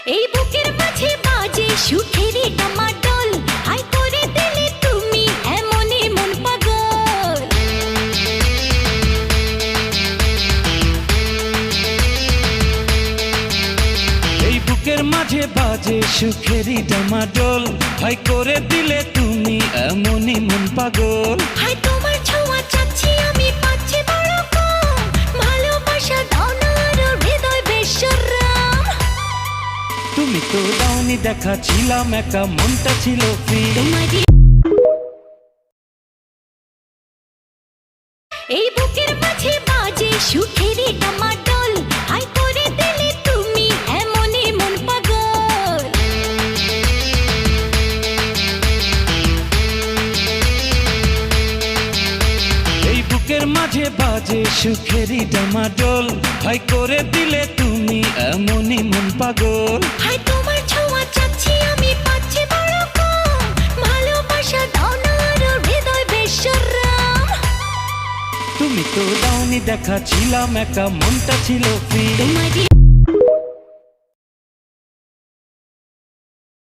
এই বুকের মাঝে বাজে সুখেরই ডামাডোল, হাই করে দিলে তুমি এমনই মন পাগল। এই বুকের মাঝে বাজে সুখেরই ডামাডোল, হাই করে দিলে তুমি এমনই মন পাগল। হাই তোমার ছোঁয়া চাচ্ছি আমি, পাচ্ছি বড় কম, ভালোবাসা দাও না আরো হৃদয় বেশরম। তুমি তো দাওনি দেখা, ছিলাম একা, মনটা ছিল ফ্রি। তোমারই এই বুকের মাঝে বাজে সুখেরই ডামাডোল, হাই করে দিলে তুমি এমনই মন পাগল। এই বুকের মাঝে বাজে সুখেরই ডামাডোল, হাই করে দিলে তুমি এমনই মন পাগল। হাই তোমার ছোঁয়া চাচ্ছি আমি, পাচ্ছি বড় কম, ভালোবাসা দাও না আরো হৃদয় বেশরম। তুমি তো দাওনি দেখা, ছিলাম একা, মনটা ছিল ফ্রি। তোমারই